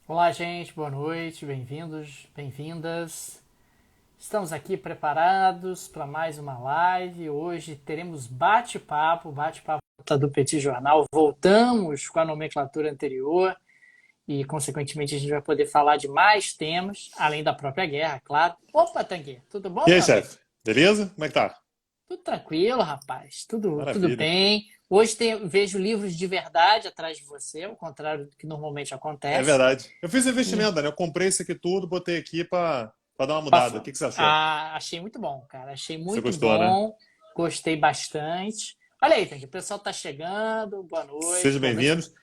Olá, gente, boa noite, bem-vindos, bem-vindas. Estamos aqui preparados para mais uma live. Hoje teremos bate-papo do Petit Jornal. Voltamos com a nomenclatura anterior e, consequentemente, a gente vai poder falar de mais temas, além da própria guerra, claro. Opa, Tanguy, tudo bom, E aí, meu amigo? chefe? Beleza? Como é que tá? Tudo tranquilo, rapaz, tudo Maravilha. bem. Hoje vejo livros de verdade atrás de você, ao contrário do que normalmente É acontece. verdade. Eu fiz E investimento, Daniel. Eu comprei isso aqui tudo, botei aqui pra dar uma mudada. O que que você achou? Achei muito bom, cara. Achei Você muito gostou, né? bom. Gostei bastante. Olha aí, Tanque, o pessoal tá chegando. Boa Sejam noite. Boa noite. bem-vindos.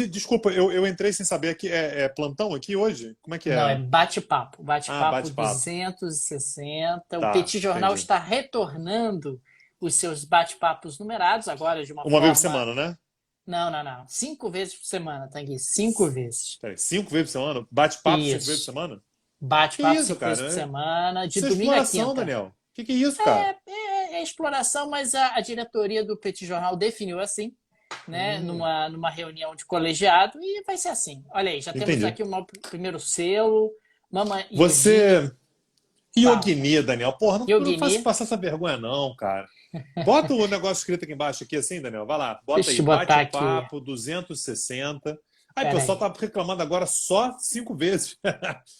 Desculpa, eu entrei sem saber aqui. É plantão aqui hoje? Como é que Não, é é? bate-papo. Ah, Bate-papo bate-papo. 260. O Tá, Petit Jornal entendi. está retornando os seus bate-papos numerados, agora de uma Uma vez por forma. semana, né? Não. 5 vezes por semana, Tangue. 5 vezes. Peraí, 5 vezes por semana? Bate-papo 5 vezes por Isso. semana? Que Bate-papo isso, 5 vezes por cara? semana, de Isso é domingo a exploração, quinta. Daniel. Que é isso, cara? É exploração, mas a diretoria do Petit Jornal definiu assim, né, Hum, numa reunião de colegiado, e vai ser assim. Olha aí, já temos entendi. aqui o primeiro selo, Mama Yogini, Você. fala. Yogini, Daniel. Porra, não faça Yogini, passar essa vergonha, não, cara. Bota o negócio escrito aqui embaixo, aqui assim, Daniel. Vai lá. Bota deixa aí. eu botar aqui, Bate-papo 260. Aí, o pera pessoal aí. tá reclamando agora só 5 vezes.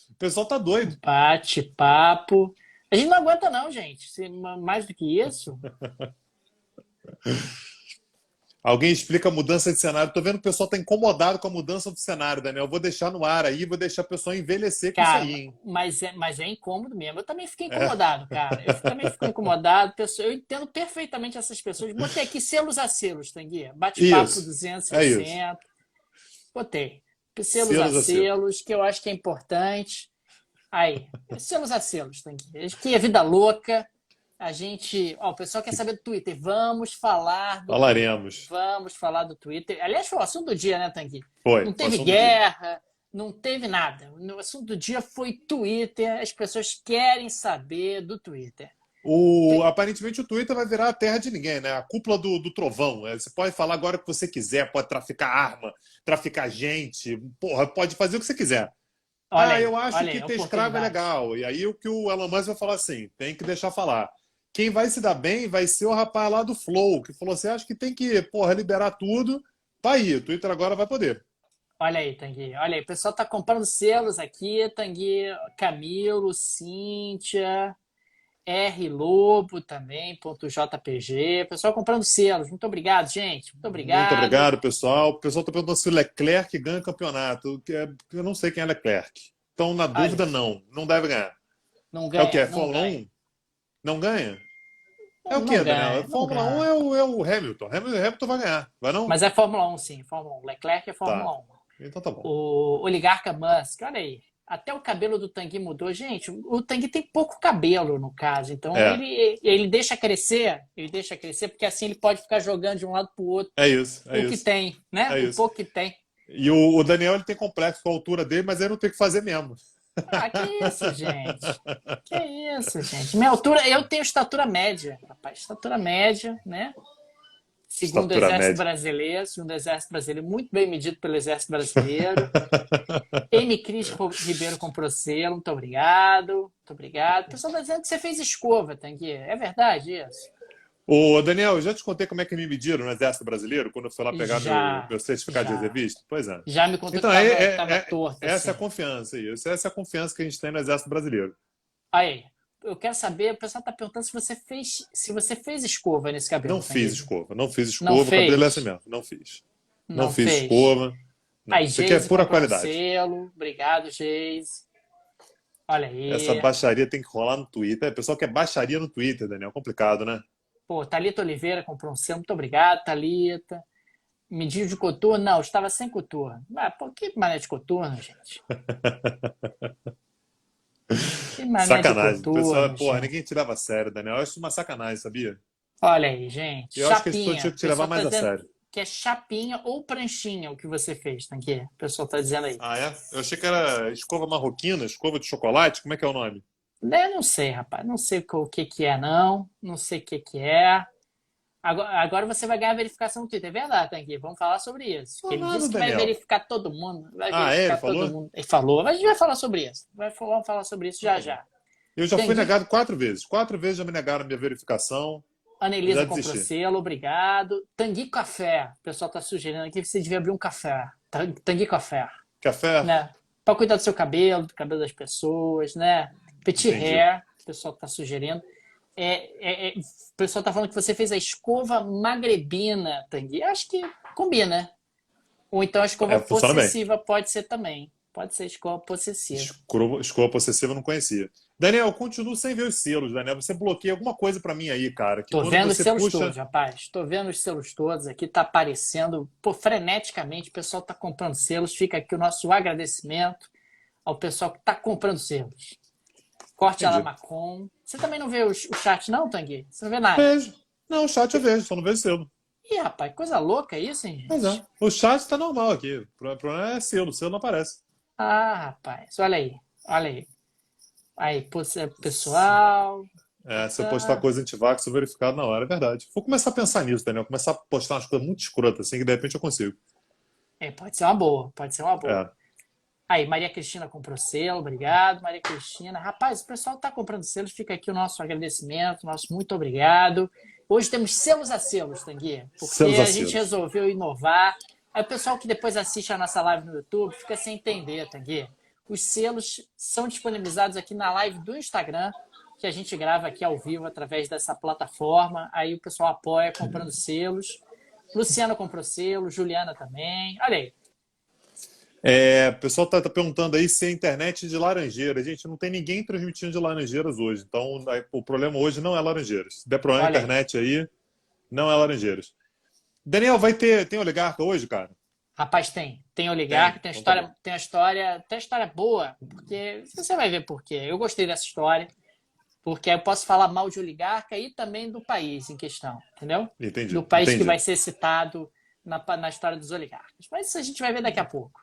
O pessoal tá doido. Bate-papo. A gente não aguenta não, gente. Mais do que isso, Alguém explica a mudança de cenário. Tô vendo que o pessoal tá incomodado com a mudança do cenário, Daniel. Eu vou deixar no ar aí, vou deixar o pessoal envelhecer com isso aí, cara, hein? mas é incômodo mesmo. Eu também fiquei É. incomodado, cara. Eu também fico incomodado. Eu entendo perfeitamente essas pessoas. Botei aqui selos a selos, Tanguy. Bate-papo Isso. É isso. 260. Botei. Selos a Selos a selos. selos, que eu acho que é importante. Aí, selos a selos, Tanguy. Que é vida louca. A gente. Ó, o pessoal quer saber do Twitter. Vamos falar do Twitter. Falaremos. Vamos falar do Twitter. Aliás, foi o assunto do dia, né, Tanguy? Não Foi o teve assunto do dia. guerra, não teve nada. O assunto do dia foi Twitter. As pessoas querem saber do Twitter. Aparentemente o Twitter vai virar a terra de ninguém, né? A cúpula do trovão. Você pode falar agora o que você quiser, pode traficar arma, traficar gente, porra, pode fazer o que você quiser. Ah, eu acho Olha que aí, a ter escravo é oportunidade. legal. E aí o que o Elon Musk vai falar assim, tem que deixar falar. Quem vai se dar bem vai ser o rapaz lá do Flow, que falou assim, acho que tem que, porra, liberar tudo. Tá aí, o Twitter agora vai poder. Olha aí, Tanguy. Olha aí, o pessoal tá comprando selos aqui, Tanguy, Camilo, Cíntia, R Lobo também, ponto .jpg. O pessoal comprando selos. Muito obrigado, gente. Muito Muito obrigado. obrigado, pessoal. O pessoal está perguntando se o Leclerc ganha o campeonato. Eu não sei quem é Leclerc. Então, na Olha, dúvida, não. Não deve ganhar. não É o quê? ganha, É não Fórmula ganha. 1? Não ganha? É o Não quê, Daniel? ganha, não Fórmula 1 ganha. é o Hamilton. Hamilton vai ganhar. Vai não? Mas é Fórmula 1, sim, Fórmula 1. Leclerc é Tá. Fórmula 1. Então tá bom. O oligarca Musk, olha aí. Até o cabelo do Tanguy mudou. Gente, o Tanguy tem pouco cabelo, no caso. Então É. ele deixa crescer, porque assim ele pode ficar jogando de um lado para o outro É isso. É o que isso. tem, né? É O isso. pouco que tem. E o Daniel ele tem complexo com a altura dele, mas ele não tem o que fazer mesmo. Ah, que isso, gente? Que isso, gente? Minha altura, eu tenho estatura média, rapaz. Estatura média, né? Segundo o Estatura Exército média. Brasileiro, segundo o Exército Brasileiro, muito bem medido pelo Exército Brasileiro. M. Cris Ribeiro comprou selo, muito obrigado. Muito obrigado. O pessoal está dizendo que você fez escova, Tanguy. É verdade isso? Ô, Daniel, eu já te contei como é que me mediram no Exército Brasileiro, quando eu fui lá pegar meu, Já, meu certificado de já. reservista? Pois é. Já me contou que Então, tava torto, essa é a assim. confiança aí. Essa é a confiança que a gente tem no Exército Brasileiro. Aí, eu quero saber, o pessoal está perguntando se você fez escova nesse Não cabelo, fiz Tanguy. escova, não fiz Não escova, o cabelo é assim fez? mesmo, não fiz. Não Não fiz fez. escova, não. Aí, Isso aqui é Geise pura comprou um qualidade. selo. Obrigado, Geise. Olha Essa aí. baixaria tem que rolar no Twitter. O pessoal quer baixaria no Twitter, Daniel. Complicado, né? Pô, Thalita Oliveira comprou um selo. Muito obrigado, Thalita. Mediu de coturno? Não, estava sem coturno. Ah, pô, que mané de coturno, gente? Que mané de Sacanagem. O pessoal, coturno, porra, gente. ninguém tirava a sério, Daniel. Eu acho isso uma sacanagem, sabia? Olha aí, gente. Eu acho que as pessoas tinham Chapinha. que O te levar pessoal tá mais a dizendo sério. que é chapinha ou pranchinha o que você fez, Tanquê. O pessoal tá dizendo aí. Ah, é? Eu achei que era escova marroquina, escova de chocolate. Como é que é o nome? Eu não sei, rapaz. Não sei o que que é, não. Não sei o que que é. Agora você vai ganhar verificação no Twitter. É verdade, Tanguy. Vamos falar sobre isso. Não, Ele nada, disse que vai Daniel. verificar todo mundo. Vai Ele verificar todo falou? mundo. Ele falou. Mas a gente vai falar sobre isso. Vamos falar sobre isso Então já tá bom. já. Eu já fui Tanguy, negado 4 vezes. 4 vezes já me negaram a minha verificação. Já Anelisa comprou desisti. selo, obrigado. Tanguy Café. O pessoal tá sugerindo aqui que você devia abrir um café. Tanguy Café. Café? Né? Para cuidar do seu cabelo, do cabelo das pessoas, né? Petit Entendi. hair, o pessoal está sugerindo. O pessoal está falando que você fez a escova magrebina, Tanguy. Acho que combina. Ou então a escova Funciona bem. possessiva pode ser também. Pode ser escova possessiva. Escova possessiva eu não conhecia. Daniel, eu continuo sem ver os selos, Daniel. Você bloqueia alguma coisa pra mim aí, cara. Que Tô quando vendo os você selos puxa. todos, rapaz. Tô vendo os selos todos aqui. Tá aparecendo freneticamente. O pessoal tá comprando selos. Fica aqui o nosso agradecimento ao pessoal que tá comprando selos. Corte à la Entendi. Macron. Você também não vê o chat, não, Tanguy? Você não vê nada? Vejo. Não, o chat eu vejo, só não vejo selo. Ih, rapaz, coisa louca isso, hein, Mas gente? o chat tá normal aqui. O problema é selo, o selo não aparece. Ah, rapaz, olha aí. Olha aí. Aí, pessoal. Se eu Tá. postar coisa anti-vax, eu verificado na hora, é verdade. Vou começar a pensar nisso, Daniel. Começar a postar umas coisas muito escrotas, assim, que de repente eu consigo. Pode ser uma boa, pode ser uma boa. É. Aí, Maria Cristina comprou selo, obrigado, Maria Cristina. Rapaz, o pessoal tá comprando selos, fica aqui o nosso agradecimento, nosso muito obrigado. Hoje temos selos a selos, Tanguy, porque Selos a a gente selos. resolveu inovar. Aí o pessoal que depois assiste a nossa live no YouTube fica sem entender, Tanguy. Os selos são disponibilizados aqui na live do Instagram, que a gente grava aqui ao vivo através dessa plataforma. Aí o pessoal apoia comprando selos. Luciana comprou selo, Juliana também. Olha aí. O pessoal tá perguntando aí se é internet de Laranjeiras. Gente, não tem ninguém transmitindo de Laranjeiras hoje. Então, o problema hoje não é Laranjeiras. Se der problema na Olha aí. internet aí, não é Laranjeiras. Daniel, tem oligarca hoje, cara? Rapaz, tem oligarca, Tem. Então tá bom. tem a história boa, porque você vai ver por quê. Eu gostei dessa história, porque eu posso falar mal de oligarca e também do país em questão, entendeu? Do Entendi, país que entendi. vai ser citado na história dos oligarcas. Mas isso a gente vai ver daqui a pouco.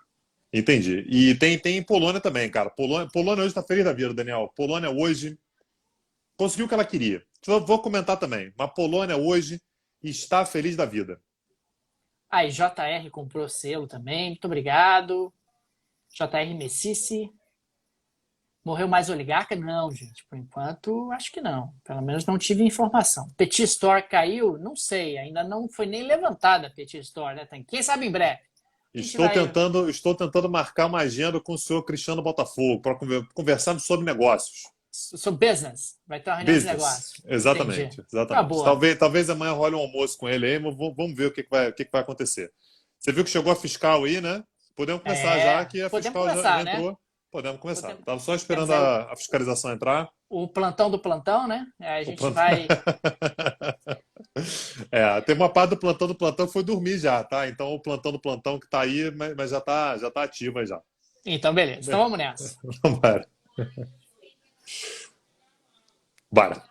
Entendi. E tem Polônia também, cara. Polônia hoje tá feliz da vida, Daniel. Polônia hoje conseguiu o que ela queria. Vou comentar também. Mas Polônia hoje está feliz da vida. Aí, JR comprou selo também, muito obrigado. JR Messici. Morreu mais oligarca? Não, gente, por enquanto acho que não. Pelo menos não tive informação. Petit Store caiu? Não sei, ainda não foi nem levantada a Petit Store, né? Quem sabe em breve. Estou tentando marcar uma agenda com o senhor Cristiano Botafogo para conversarmos sobre negócios. Sobre business. Vai ter uma reunião de Business. negócios. Exatamente. Entendi. Tá Exatamente. boa. Talvez amanhã role um almoço com ele aí, mas vamos ver o que vai acontecer. Você viu que chegou a fiscal aí, né? Podemos começar já, que a fiscal já entrou. Né? Podemos começar. Estava só esperando a fiscalização entrar. O plantão do plantão, né? A gente vai. Tem uma parte do plantão que foi dormir já, tá? Então o plantão do plantão que tá aí, mas já tá ativo aí já. Então, beleza. Então vamos nessa. Bora. Bora.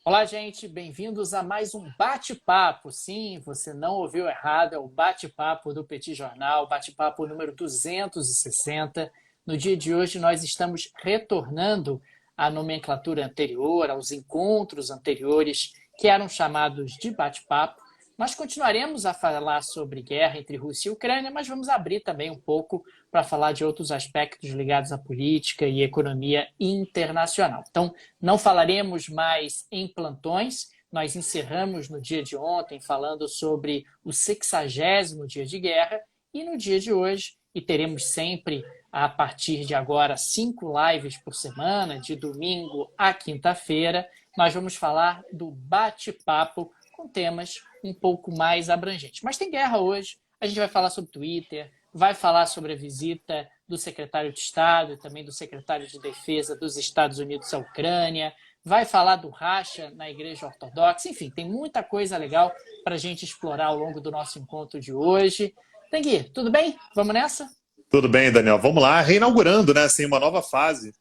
Olá, gente, bem-vindos a mais um bate-papo. Sim, você não ouviu errado, é o bate-papo do Petit Jornal, bate-papo número 260. No dia de hoje, nós estamos retornando à nomenclatura anterior, aos encontros anteriores, que eram chamados de bate-papo. Nós continuaremos a falar sobre guerra entre Rússia e Ucrânia, mas vamos abrir também um pouco para falar de outros aspectos ligados à política e economia internacional. Então, não falaremos mais em plantões. Nós encerramos no dia de ontem falando sobre o 60º dia de guerra e no dia de hoje, e teremos sempre, a partir de agora, 5 lives por semana, de domingo a quinta-feira, nós vamos falar do bate-papo com temas um pouco mais abrangentes. Mas tem guerra hoje, a gente vai falar sobre Twitter, vai falar sobre a visita do secretário de Estado e também do secretário de Defesa dos Estados Unidos à Ucrânia, vai falar do racha na Igreja Ortodoxa, enfim, tem muita coisa legal para a gente explorar ao longo do nosso encontro de hoje. Tanguy, tudo bem? Vamos nessa? Tudo bem, Daniel. Vamos lá, reinaugurando, né, assim, uma nova fase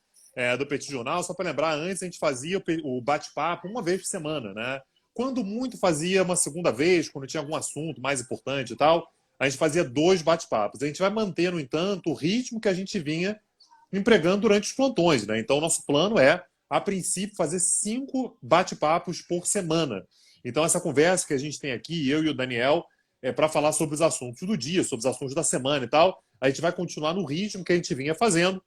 do Petit Jornal. Só para lembrar, antes a gente fazia o bate-papo uma vez por semana, né? Quando muito fazia uma segunda vez, quando tinha algum assunto mais importante e tal, a gente fazia 2 bate-papos. A gente vai manter, no entanto, o ritmo que a gente vinha empregando durante os plantões, né? Então, o nosso plano é a princípio, fazer 5 bate-papos por semana. Então, essa conversa que a gente tem aqui, eu e o Daniel, é para falar sobre os assuntos do dia, sobre os assuntos da semana e tal. A gente vai continuar no ritmo que a gente vinha fazendo.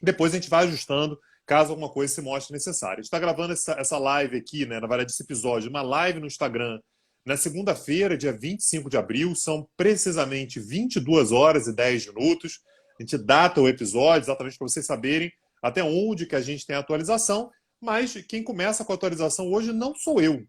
Depois a gente vai ajustando caso alguma coisa se mostre necessária. A gente está gravando essa live aqui, né, na verdade, esse episódio, uma live no Instagram, na segunda-feira, dia 25 de abril, são precisamente 22 horas e 10 minutos. A gente data o episódio exatamente para vocês saberem até onde que a gente tem a atualização, mas quem começa com a atualização hoje não sou eu.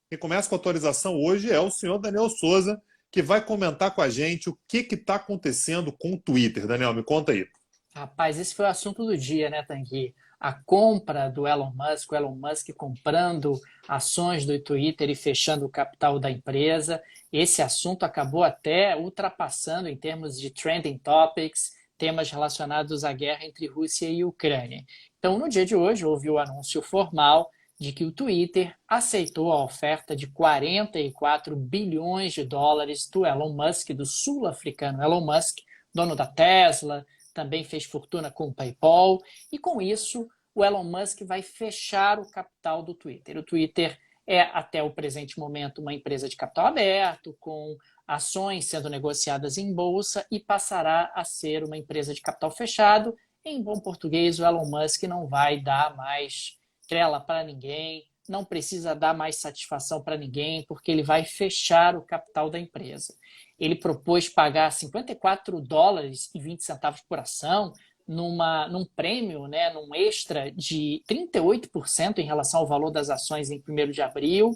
Quem começa com a atualização hoje é o senhor Daniel Souza, que vai comentar com a gente o que está acontecendo com o Twitter. Daniel, me conta aí. Rapaz, esse foi o assunto do dia, né, Tanguy? A compra do Elon Musk, o Elon Musk comprando ações do Twitter e fechando o capital da empresa. Esse assunto acabou até ultrapassando em termos de trending topics, temas relacionados à guerra entre Rússia e Ucrânia. Então, no dia de hoje, houve o anúncio formal de que o Twitter aceitou a oferta de 44 bilhões de dólares do Elon Musk, do sul-africano Elon Musk, dono da Tesla, também fez fortuna com o PayPal, e com isso o Elon Musk vai fechar o capital do Twitter. O Twitter é, até o presente momento, uma empresa de capital aberto, com ações sendo negociadas em bolsa, e passará a ser uma empresa de capital fechado. Em bom português, o Elon Musk não vai dar mais trela para ninguém, não precisa dar mais satisfação para ninguém, porque ele vai fechar o capital da empresa. Ele propôs pagar 54 dólares e 20 centavos por ação, num prêmio, né, num extra de 38% em relação ao valor das ações em 1º de abril.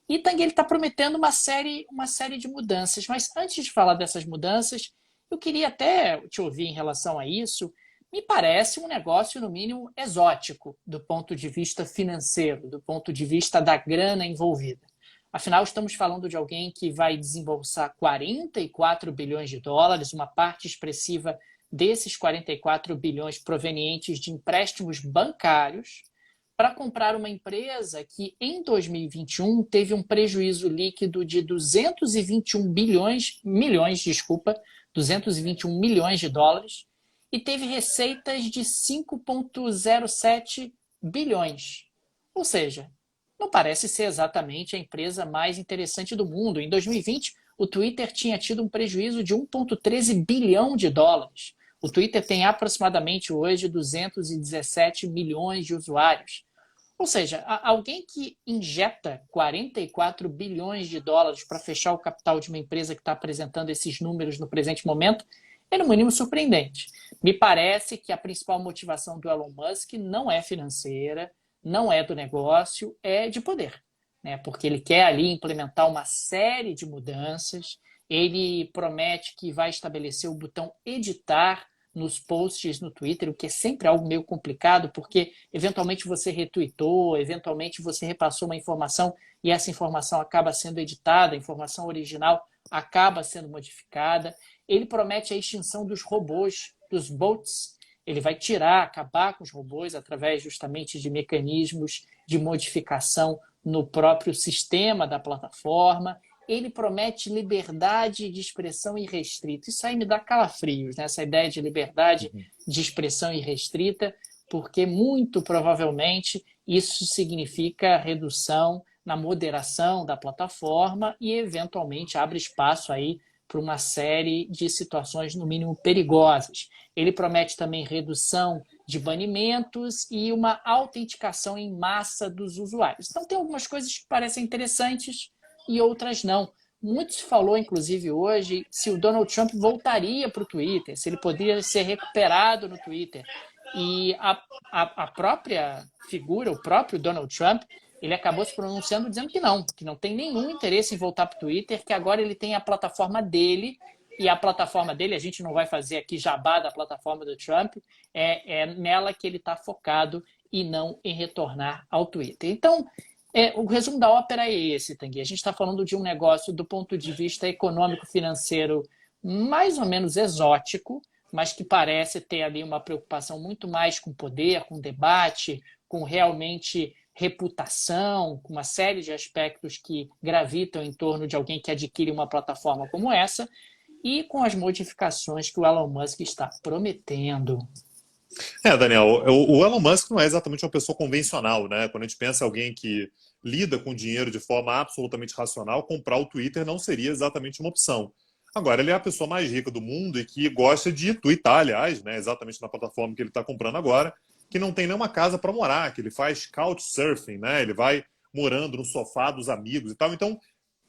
E Tanguy, ele está prometendo uma série de mudanças. Mas antes de falar dessas mudanças, eu queria até te ouvir em relação a isso. Me parece um negócio, no mínimo, exótico do ponto de vista financeiro, do ponto de vista da grana envolvida. Afinal, estamos falando de alguém que vai desembolsar 44 bilhões de dólares, uma parte expressiva desses 44 bilhões provenientes de empréstimos bancários, para comprar uma empresa que, em 2021, teve um prejuízo líquido de 221 milhões de dólares, e teve receitas de 5,07 bilhões. Ou seja, não parece ser exatamente a empresa mais interessante do mundo. Em 2020, o Twitter tinha tido um prejuízo de 1,13 bilhão de dólares. O Twitter tem aproximadamente hoje 217 milhões de usuários. Ou seja, alguém que injeta 44 bilhões de dólares para fechar o capital de uma empresa que está apresentando esses números no presente momento é, no mínimo, surpreendente. Me parece que a principal motivação do Elon Musk não é financeira, não é do negócio, é de poder, né? Porque ele quer ali implementar uma série de mudanças. Ele promete que vai estabelecer o botão editar nos posts no Twitter, o que é sempre algo meio complicado, porque eventualmente você retweetou, eventualmente você repassou uma informação e essa informação acaba sendo editada, a informação original acaba sendo modificada. Ele promete a extinção dos robôs, dos bots. Ele vai acabar com os robôs através justamente de mecanismos de modificação no próprio sistema da plataforma. Ele promete liberdade de expressão irrestrita. Isso aí me dá calafrios, né? Essa ideia de liberdade de expressão irrestrita, porque muito provavelmente isso significa redução na moderação da plataforma e, eventualmente, abre espaço aí para uma série de situações, no mínimo, perigosas. Ele promete também redução de banimentos e uma autenticação em massa dos usuários. Então, tem algumas coisas que parecem interessantes e outras não. Muito se falou, inclusive, hoje, se o Donald Trump voltaria para o Twitter, se ele poderia ser recuperado no Twitter. E a própria figura, o próprio Donald Trump, ele acabou se pronunciando dizendo que não tem nenhum interesse em voltar para o Twitter, que agora ele tem a plataforma dele, e a plataforma dele, a gente não vai fazer aqui jabá da plataforma do Trump, é nela que ele está focado e não em retornar ao Twitter. Então, o resumo da ópera é esse, Tanguy. A gente está falando de um negócio do ponto de vista econômico-financeiro mais ou menos exótico, mas que parece ter ali uma preocupação muito mais com poder, com debate, com realmente reputação, com uma série de aspectos que gravitam em torno de alguém que adquire uma plataforma como essa, e com as modificações que o Elon Musk está prometendo. Daniel, o Elon Musk não é exatamente uma pessoa convencional, né? Quando a gente pensa em alguém que lida com dinheiro de forma absolutamente racional, comprar o Twitter não seria exatamente uma opção. Agora, ele é a pessoa mais rica do mundo e que gosta de twittar, aliás, né? Exatamente na plataforma que ele está comprando agora, que não tem nenhuma casa para morar, que ele faz couchsurfing, né? Ele vai morando no sofá dos amigos e tal. Então,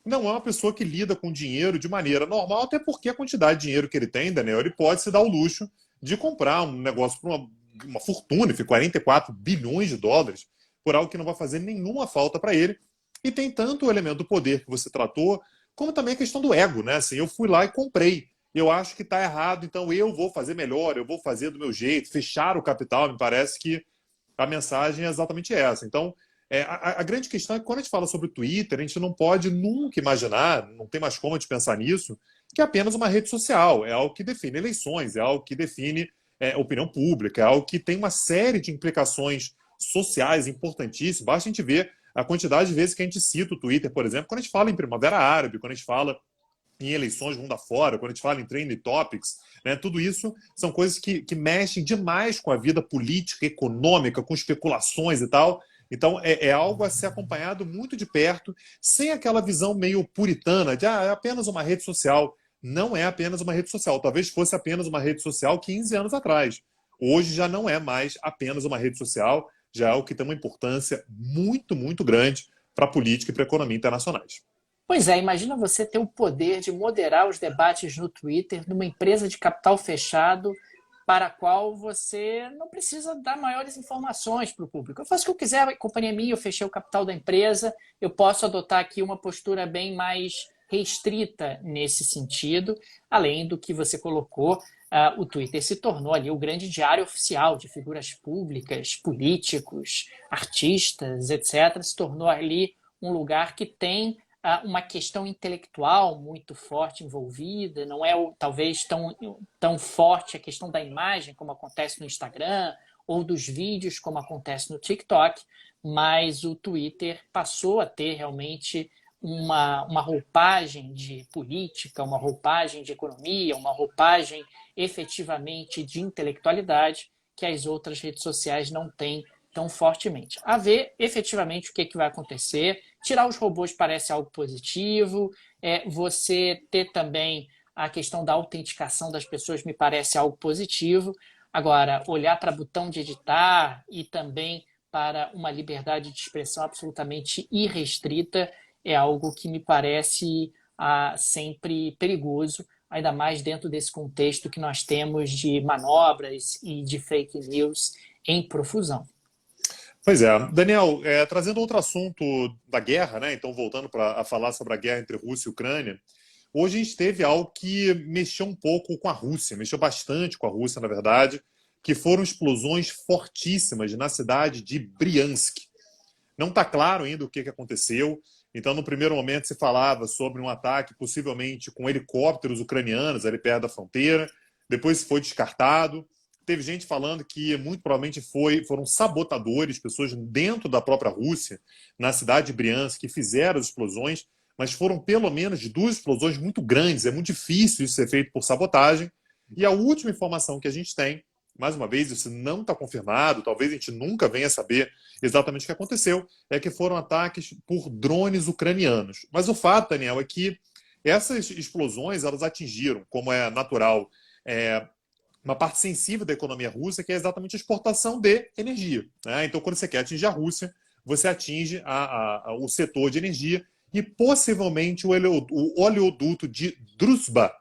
não é uma pessoa que lida com dinheiro de maneira normal, até porque a quantidade de dinheiro que ele tem, Daniel, ele pode se dar o luxo de comprar um negócio por uma fortuna, 44 bilhões de dólares, por algo que não vai fazer nenhuma falta para ele. E tem tanto o elemento do poder que você tratou, como também a questão do ego, né? Assim, eu fui lá e comprei. Eu acho que está errado, então eu vou fazer melhor, eu vou fazer do meu jeito, fechar o capital. Me parece que a mensagem é exatamente essa. Então, a grande questão é que quando a gente fala sobre o Twitter, a gente não pode nunca imaginar, não tem mais como a gente pensar nisso, que é apenas uma rede social. É algo que define eleições, é algo que define opinião pública, é algo que tem uma série de implicações sociais importantíssimas. Basta a gente ver a quantidade de vezes que a gente cita o Twitter, por exemplo, quando a gente fala em Primavera Árabe, quando a gente fala em eleições mundo afora, quando a gente fala em trending topics, né, tudo isso são coisas que mexem demais com a vida política, econômica, com especulações e tal. Então, é algo a ser acompanhado muito de perto, sem aquela visão meio puritana de é apenas uma rede social. Não é apenas uma rede social. Talvez fosse apenas uma rede social 15 anos atrás. Hoje já não é mais apenas uma rede social, já é algo que tem uma importância muito, muito grande para a política e para a economia internacionais. Pois é, imagina você ter o poder de moderar os debates no Twitter numa empresa de capital fechado para a qual você não precisa dar maiores informações para o público. Eu faço o que eu quiser, a companhia é minha, eu fechei o capital da empresa, eu posso adotar aqui uma postura bem mais restrita nesse sentido, além do que você colocou, o Twitter se tornou ali o grande diário oficial de figuras públicas, políticos, artistas, etc. Se tornou ali um lugar que tem uma questão intelectual muito forte envolvida, não é talvez tão forte a questão da imagem como acontece no Instagram ou dos vídeos como acontece no TikTok, mas o Twitter passou a ter realmente uma roupagem de política, uma roupagem de economia, uma roupagem efetivamente de intelectualidade que as outras redes sociais não têm tão fortemente. A ver efetivamente o que vai acontecer. Tirar os robôs parece algo positivo. Você ter também a questão da autenticação das pessoas me parece algo positivo. Agora, olhar para o botão de editar e também para uma liberdade de expressão absolutamente irrestrita é algo que me parece sempre perigoso, ainda mais dentro desse contexto que nós temos de manobras e de fake news em profusão. Pois é. Daniel, trazendo outro assunto da guerra, né? Então, voltando a falar sobre a guerra entre Rússia e Ucrânia, hoje a gente teve algo que mexeu um pouco com a Rússia, mexeu bastante com a Rússia, na verdade, que foram explosões fortíssimas na cidade de Briansk. Não está claro ainda o que aconteceu. Então, no primeiro momento, se falava sobre um ataque possivelmente com helicópteros ucranianos ali perto da fronteira. Depois foi descartado. Teve gente falando que muito provavelmente foram sabotadores, pessoas dentro da própria Rússia, na cidade de Briansk, que fizeram as explosões, mas foram pelo menos duas explosões muito grandes. É muito difícil isso ser feito por sabotagem. E a última informação que a gente tem, mais uma vez, isso não está confirmado, talvez a gente nunca venha saber exatamente o que aconteceu, é que foram ataques por drones ucranianos. Mas o fato, Daniel, é que essas explosões elas atingiram, como é natural, uma parte sensível da economia russa, que é exatamente a exportação de energia. Né? Então, quando você quer atingir a Rússia, você atinge o setor de energia e possivelmente o oleoduto de Druzhba,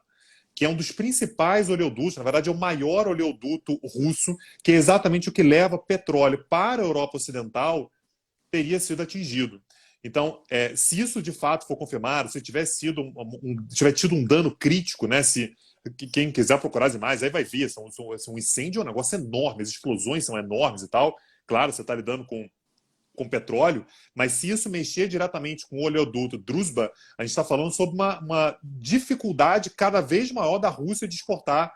que é um dos principais oleodutos, na verdade é o maior oleoduto russo, que é exatamente o que leva petróleo para a Europa Ocidental, teria sido atingido. Então, se isso de fato for confirmado, se tiver tido um dano crítico, né, se quem quiser procurar as imagens, aí vai ver, um incêndio é um negócio enorme, as explosões são enormes e tal. Claro, você está lidando com petróleo, mas se isso mexer diretamente com o oleoduto Druzhba, a gente está falando sobre uma dificuldade cada vez maior da Rússia de exportar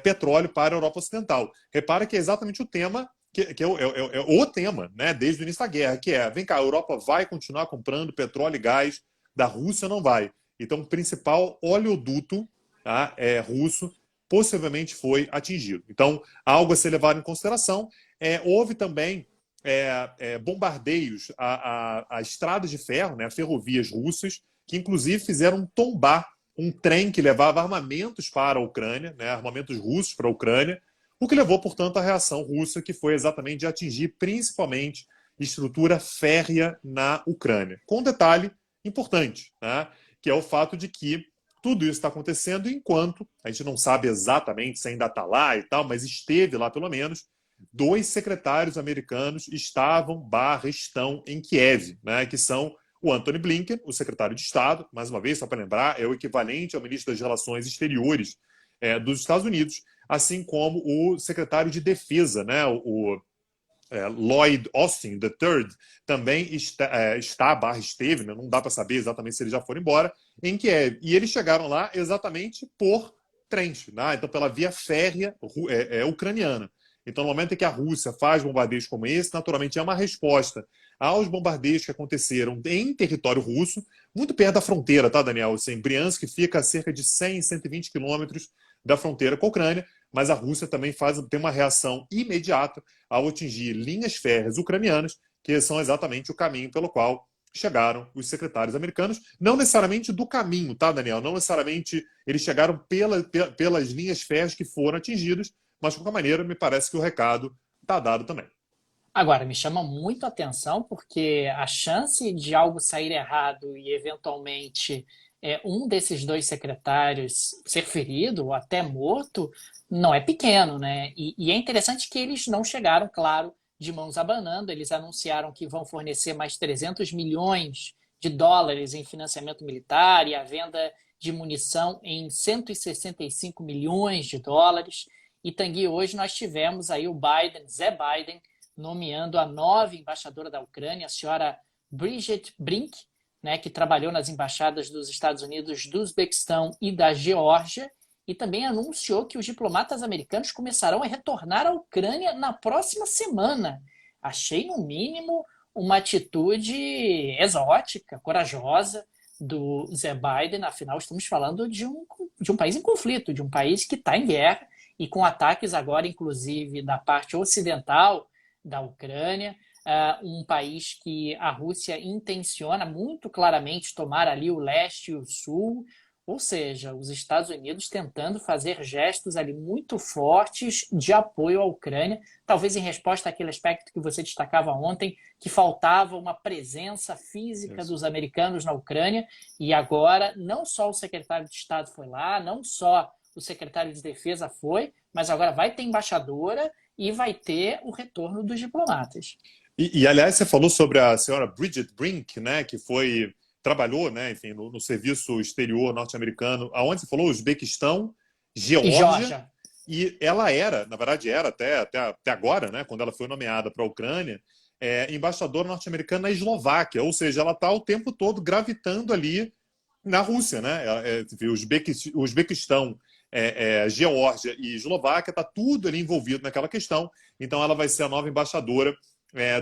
petróleo para a Europa Ocidental. Repara que é exatamente o tema, que é o tema, né, desde o início da guerra, que vem cá, a Europa vai continuar comprando petróleo e gás da Rússia ou não vai? Então, o principal oleoduto russo possivelmente foi atingido. Então, algo a ser levado em consideração. Houve também bombardeios a estradas de ferro, né, a ferrovias russas, que inclusive fizeram tombar um trem que levava armamentos para a Ucrânia, né, armamentos russos para a Ucrânia, o que levou, portanto, à reação russa, que foi exatamente de atingir principalmente estrutura férrea na Ucrânia. Com um detalhe importante, né, que é o fato de que tudo isso está acontecendo enquanto, a gente não sabe exatamente se ainda está lá e tal, mas esteve lá pelo menos, 2 secretários americanos estão em Kiev, né, que são o Antony Blinken, o secretário de Estado, mais uma vez, só para lembrar, é o equivalente ao ministro das Relações Exteriores dos Estados Unidos, assim como o secretário de Defesa, né, Lloyd Austin III, também esteve, né, não dá para saber exatamente se eles já foram embora, em Kiev. E eles chegaram lá exatamente por trens, né? Então pela via férrea ucraniana. Então, no momento em que a Rússia faz bombardeios como esse, naturalmente é uma resposta aos bombardeios que aconteceram em território russo, muito perto da fronteira, tá, Daniel? Assim, Briansk fica a cerca de 100, 120 quilômetros da fronteira com a Ucrânia, mas a Rússia também tem uma reação imediata ao atingir linhas férreas ucranianas, que são exatamente o caminho pelo qual chegaram os secretários americanos. Não necessariamente do caminho, tá, Daniel? Não necessariamente eles chegaram pelas linhas férreas que foram atingidas, mas, de qualquer maneira, me parece que o recado está dado também. Agora, me chama muito a atenção porque a chance de algo sair errado e, eventualmente, um desses 2 secretários ser ferido ou até morto não é pequeno, né? E é interessante que eles não chegaram, claro, de mãos abanando. Eles anunciaram que vão fornecer mais 300 milhões de dólares em financiamento militar e a venda de munição em 165 milhões de dólares. E, Tanguy, hoje nós tivemos aí o Zé Biden, nomeando a nova embaixadora da Ucrânia, a senhora Bridget Brink, né, que trabalhou nas embaixadas dos Estados Unidos, do Uzbequistão e da Geórgia, e também anunciou que os diplomatas americanos começarão a retornar à Ucrânia na próxima semana. Achei, no mínimo, uma atitude exótica, corajosa do Zé Biden. Afinal, estamos falando de um país em conflito, de um país que está em guerra, e com ataques agora, inclusive, da parte ocidental da Ucrânia, um país que a Rússia intenciona muito claramente tomar ali o leste e o sul, ou seja, os Estados Unidos tentando fazer gestos ali muito fortes de apoio à Ucrânia, talvez em resposta àquele aspecto que você destacava ontem, que faltava uma presença física dos americanos na Ucrânia, e agora não só o secretário de Estado foi lá, não só o secretário de Defesa foi, mas agora vai ter embaixadora e vai ter o retorno dos diplomatas. Aliás, você falou sobre a senhora Bridget Brink, né, que trabalhou, né, enfim, no serviço exterior norte-americano, aonde você falou? Uzbequistão, Geórgia. E ela na verdade era até agora, né, quando ela foi nomeada para a Ucrânia, embaixadora norte-americana na Eslováquia, ou seja, ela está o tempo todo gravitando ali na Rússia, né? Uzbequistão, Geórgia e Eslováquia, está tudo ali envolvido naquela questão. Então ela vai ser a nova embaixadora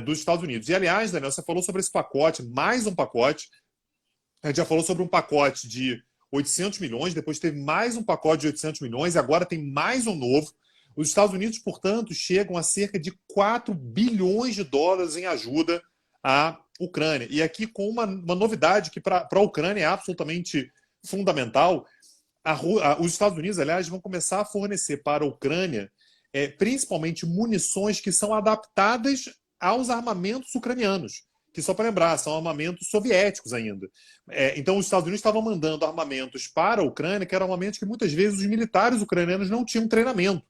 dos Estados Unidos. E, aliás, Daniel, você falou sobre esse pacote, mais um pacote. A gente já falou sobre um pacote de 800 milhões, depois teve mais um pacote de 800 milhões, e agora tem mais um novo. Os Estados Unidos, portanto, chegam a cerca de 4 bilhões de dólares em ajuda à Ucrânia. E aqui com uma novidade que para a Ucrânia é absolutamente fundamental. Os Estados Unidos, aliás, vão começar a fornecer para a Ucrânia principalmente munições que são adaptadas aos armamentos ucranianos, que, só para lembrar, são armamentos soviéticos ainda. Então, os Estados Unidos estavam mandando armamentos para a Ucrânia, que eram armamentos que muitas vezes os militares ucranianos não tinham treinamento.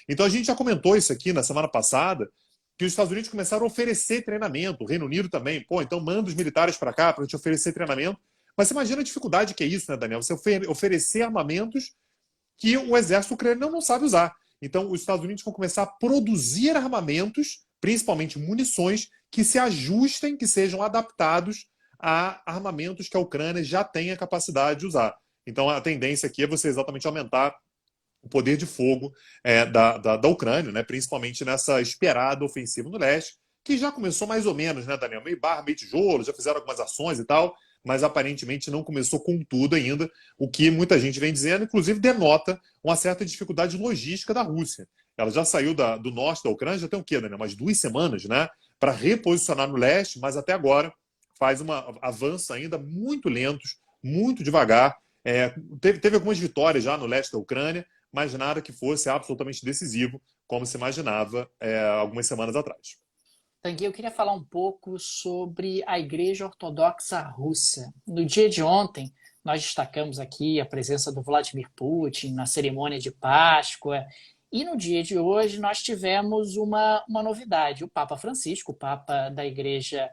Então, a gente já comentou isso aqui na semana passada, que os Estados Unidos começaram a oferecer treinamento, o Reino Unido também. Pô, então manda os militares para cá para a gente oferecer treinamento. Mas você imagina a dificuldade que é isso, né, Daniel? Você oferecer armamentos que o exército ucraniano não sabe usar. Então, os Estados Unidos vão começar a produzir armamentos, principalmente munições, que se ajustem, que sejam adaptados a armamentos que a Ucrânia já tem a capacidade de usar. Então, a tendência aqui é você exatamente aumentar o poder de fogo da Ucrânia, né? Principalmente nessa esperada ofensiva no leste, que já começou mais ou menos, né, Daniel? Meio barra, meio tijolo, já fizeram algumas ações e tal, mas aparentemente não começou com tudo ainda, o que muita gente vem dizendo, inclusive denota uma certa dificuldade logística da Rússia. Ela já saiu do norte da Ucrânia, já tem o quê, né? Umas 2 semanas, né? Para reposicionar no leste, mas até agora faz avanços ainda muito lentos, muito devagar. Teve algumas vitórias já no leste da Ucrânia, mas nada que fosse absolutamente decisivo, como se imaginava algumas semanas atrás. Tanguy, eu queria falar um pouco sobre a Igreja Ortodoxa Russa. No dia de ontem, nós destacamos aqui a presença do Vladimir Putin na cerimônia de Páscoa. E no dia de hoje, nós tivemos uma novidade. O Papa Francisco, o Papa da Igreja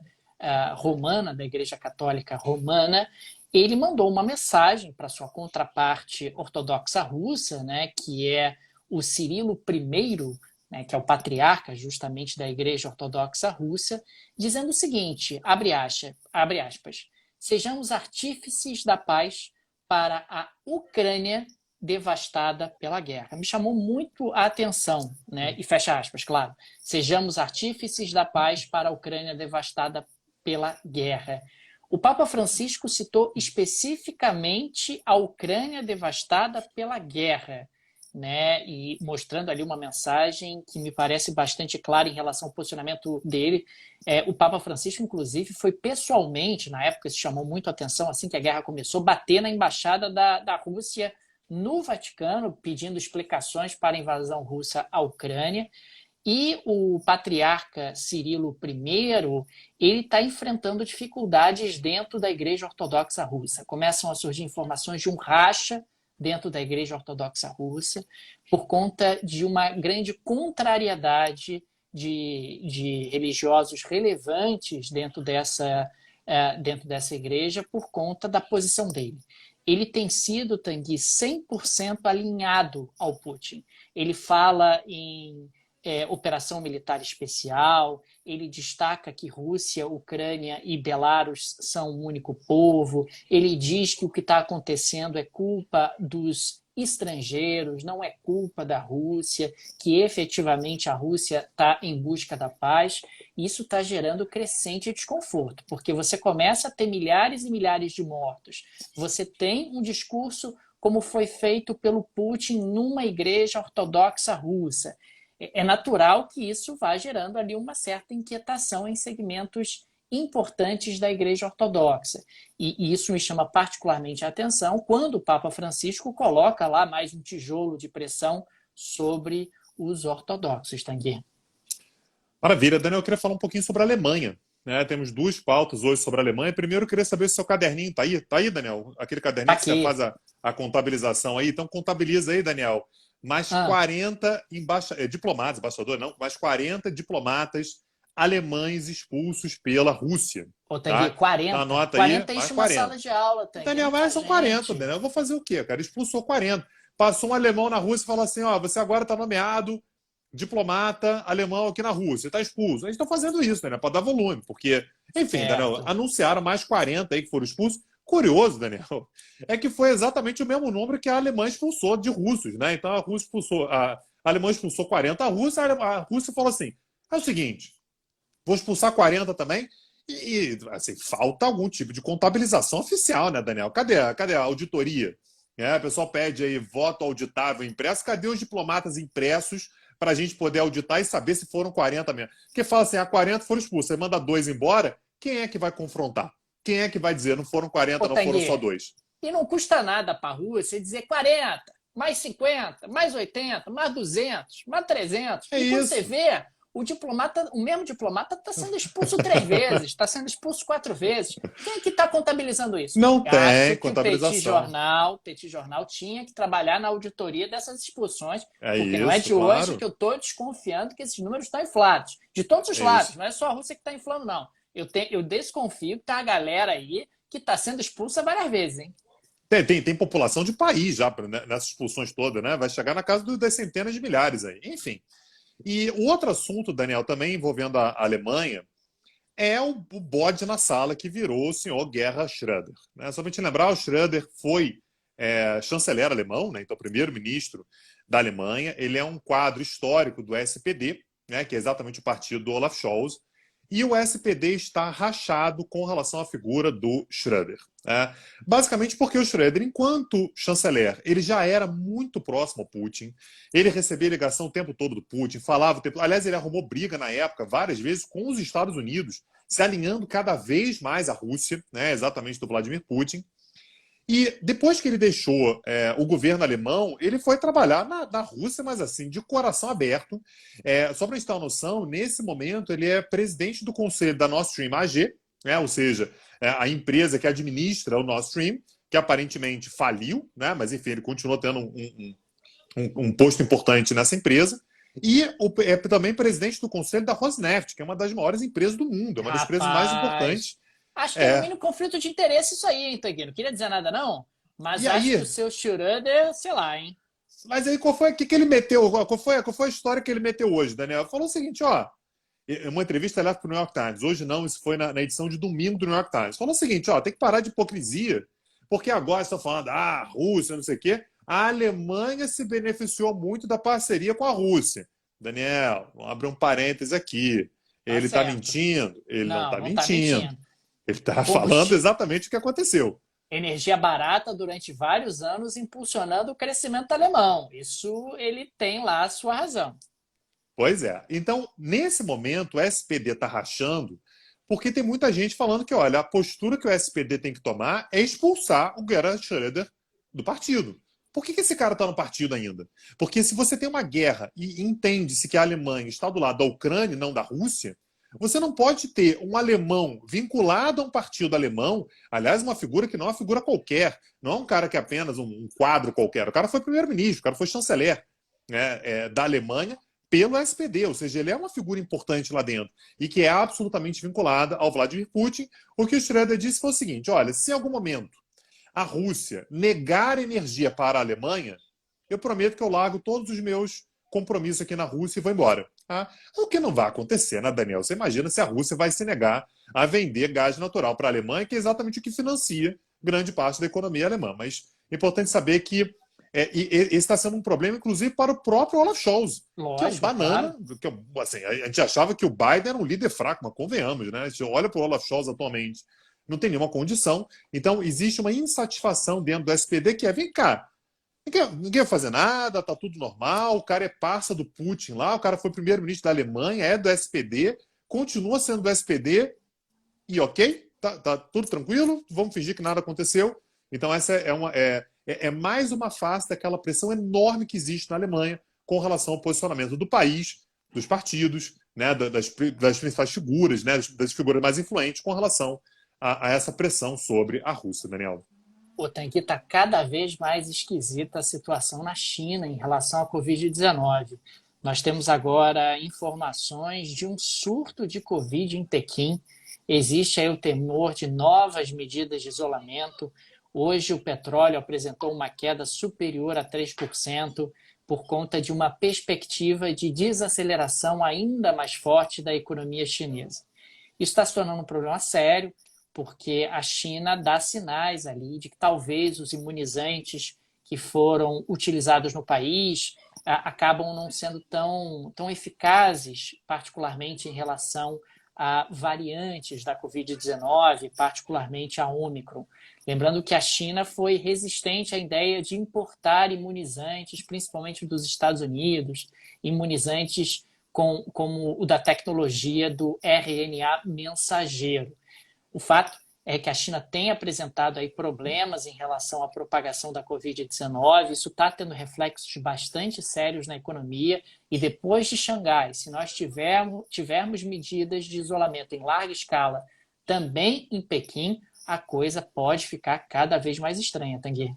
Romana, da Igreja Católica Romana, ele mandou uma mensagem para sua contraparte ortodoxa russa, né, que é o Cirilo I, né, que é o patriarca justamente da Igreja Ortodoxa Russa, dizendo o seguinte, abre aspas, sejamos artífices da paz para a Ucrânia devastada pela guerra. Me chamou muito a atenção, né? E fecha aspas, claro. Sejamos artífices da paz para a Ucrânia devastada pela guerra. O Papa Francisco citou especificamente a Ucrânia devastada pela guerra, né, e mostrando ali uma mensagem que me parece bastante clara em relação ao posicionamento dele. O Papa Francisco, inclusive, foi pessoalmente, na época se chamou muito a atenção, assim que a guerra começou, bater na embaixada da Rússia no Vaticano, pedindo explicações para a invasão russa à Ucrânia. E o patriarca Cirilo I, ele está enfrentando dificuldades dentro da Igreja Ortodoxa Russa. Começam a surgir informações de um racha dentro da Igreja Ortodoxa Russa, por conta de uma grande contrariedade de religiosos relevantes dentro dessa igreja, por conta da posição dele. Ele tem sido, Tanguy, 100% alinhado ao Putin. Ele fala em operação militar especial, ele destaca que Rússia, Ucrânia e Belarus são um único povo, ele diz que o que está acontecendo é culpa dos estrangeiros, não é culpa da Rússia, que efetivamente a Rússia está em busca da paz. Isso está gerando crescente desconforto, porque você começa a ter milhares e milhares de mortos, você tem um discurso como foi feito pelo Putin numa igreja ortodoxa russa. É natural que isso vá gerando ali uma certa inquietação em segmentos importantes da Igreja Ortodoxa. E isso me chama particularmente a atenção quando o Papa Francisco coloca lá mais um tijolo de pressão sobre os ortodoxos, Tanguy. Maravilha. Daniel, eu queria falar um pouquinho sobre a Alemanha. Né? Temos 2 pautas hoje sobre a Alemanha. Primeiro, eu queria saber se o seu caderninho está aí. Está aí, Daniel? Aquele caderninho que você faz a contabilização aí. Então, contabiliza aí, Daniel. Mais 40 diplomatas, embaixador não, mais 40 diplomatas alemães expulsos pela Rússia. Pô, Tanguy, tá? 40? Então, anota 40 aí, mais enche uma 40. sala de aula, Tanguy. Daniel, mas são 40, Daniel. Eu vou fazer o quê, cara? Expulsou 40. Passou um alemão na Rússia e falou assim, ó, você agora está nomeado diplomata alemão aqui na Rússia, está expulso. Eles estão fazendo isso, né? Para dar volume, porque, enfim, Daniel, anunciaram mais 40 aí que foram expulsos. Curioso, Daniel, é que foi exatamente o mesmo número que a Alemanha expulsou de russos, né? Então a Alemanha expulsou 40 russos, a Rússia falou assim: é o seguinte, vou expulsar 40 também. E assim, falta algum tipo de contabilização oficial, né, Daniel? Cadê a auditoria? O pessoal pede aí voto auditável impresso. Cadê os diplomatas impressos para a gente poder auditar e saber se foram 40 mesmo? Porque fala assim, 40 foram expulsos, você manda 2 embora, quem é que vai confrontar? Quem é que vai dizer, não foram 40, não foram só 2? E não custa nada para a Rússia dizer 40, mais 50, mais 80, mais 200, mais 300. E quando você vê, o mesmo diplomata está sendo expulso 3 vezes, está sendo expulso 4 vezes. Quem é que está contabilizando isso? Não tem Acho que contabilização. O Petit Jornal tinha que trabalhar na auditoria dessas expulsões, porque isso, não é de claro. hoje que eu estou desconfiando que esses números estão inflados. De todos os lados, isso. não é só a Rússia que está inflando, não. Eu desconfio que tá a galera aí que está sendo expulsa várias vezes, hein? Tem população de país já nessas expulsões todas, né? Vai chegar na casa das centenas de milhares aí. Enfim. E o outro assunto, Daniel, também envolvendo a Alemanha, é o bode na sala que virou o senhor Gerhard Schröder. Né? Só para te lembrar, o Schröder foi chanceler alemão, né? Então primeiro-ministro da Alemanha. Ele é um quadro histórico do SPD, né? Que é exatamente o partido do Olaf Scholz. e o SPD está rachado com relação à figura do Schröder. Basicamente porque o Schröder, enquanto chanceler, ele já era muito próximo ao Putin, ele recebia ligação o tempo todo do Putin, falava o tempo... Aliás, ele arrumou briga na época, várias vezes, com os Estados Unidos, se alinhando cada vez mais à Rússia, né, exatamente do Vladimir Putin. E depois que ele deixou o governo alemão, ele foi trabalhar na Rússia, mas assim, de coração aberto. Só para a gente ter uma noção, nesse momento ele é presidente do conselho da Nord Stream AG, né, ou seja, a empresa que administra o Nord Stream, que aparentemente faliu, né, mas enfim, ele continua tendo um posto importante nessa empresa. E é também presidente do conselho da Rosneft, que é uma das maiores empresas do mundo, é uma das empresas mais importantes. Acho que é no mínimo conflito de interesse isso aí, hein, Tanguy? Não queria dizer nada, não. Mas acho que o seu Schröder, sei lá, hein? Mas aí qual foi o que ele meteu? Qual foi a história que ele meteu hoje, Daniel? Ele falou o seguinte, ó. Uma entrevista para o New York Times. Hoje não, isso foi na edição de domingo do New York Times. Falou o seguinte, ó, tem que parar de hipocrisia, porque agora estão falando, Rússia, não sei o quê. A Alemanha se beneficiou muito da parceria com a Rússia. Daniel, vamos abrir um parênteses aqui. Ele está mentindo? Ele não está mentindo. Ele está falando exatamente o que aconteceu. Energia barata durante vários anos impulsionando o crescimento alemão. Isso ele tem lá a sua razão. Pois é. Então, nesse momento, o SPD está rachando porque tem muita gente falando que, olha, a postura que o SPD tem que tomar é expulsar o Gerhard Schröder do partido. Por que esse cara está no partido ainda? Porque se você tem uma guerra e entende-se que a Alemanha está do lado da Ucrânia e não da Rússia, você não pode ter um alemão vinculado a um partido alemão, aliás, uma figura que não é uma figura qualquer, não é um cara que é apenas um quadro qualquer. O cara foi primeiro-ministro, o cara foi chanceler, né, da Alemanha pelo SPD, ou seja, ele é uma figura importante lá dentro e que é absolutamente vinculada ao Vladimir Putin. O que o Schröder disse foi o seguinte, olha, se em algum momento a Rússia negar energia para a Alemanha, eu prometo que eu largo todos os meus compromissos aqui na Rússia e vou embora. O que não vai acontecer, né, Daniel? Você imagina se a Rússia vai se negar a vender gás natural para a Alemanha, que é exatamente o que financia grande parte da economia alemã. Mas é importante saber que esse está sendo um problema, inclusive, para o próprio Olaf Scholz, que é um banana. Claro. Que, assim, a gente achava que o Biden era um líder fraco, mas convenhamos, né? A gente olha para o Olaf Scholz atualmente, não tem nenhuma condição. Então, existe uma insatisfação dentro do SPD que vem cá, ninguém vai fazer nada, tá tudo normal, o cara é parça do Putin lá, o cara foi primeiro-ministro da Alemanha, é do SPD, continua sendo do SPD e ok, tá tudo tranquilo, vamos fingir que nada aconteceu. Então essa é mais uma face daquela pressão enorme que existe na Alemanha com relação ao posicionamento do país, dos partidos, né, das principais figuras, né, das figuras mais influentes com relação a essa pressão sobre a Rússia, Daniel. Tanguy, está cada vez mais esquisita a situação na China em relação à Covid-19. Nós temos agora informações de um surto de Covid em Pequim. Existe aí o temor de novas medidas de isolamento. Hoje o petróleo apresentou uma queda superior a 3% por conta de uma perspectiva de desaceleração ainda mais forte da economia chinesa. Isso está se tornando um problema sério, porque a China dá sinais ali de que talvez os imunizantes que foram utilizados no país acabam não sendo tão eficazes, particularmente em relação a variantes da Covid-19, particularmente a Omicron. Lembrando que a China foi resistente à ideia de importar imunizantes, principalmente dos Estados Unidos, imunizantes como o da tecnologia do RNA mensageiro. O fato é que a China tem apresentado aí problemas em relação à propagação da Covid-19. Isso está tendo reflexos bastante sérios na economia. E depois de Xangai, se nós tivermos medidas de isolamento em larga escala também em Pequim, a coisa pode ficar cada vez mais estranha, Tanguy.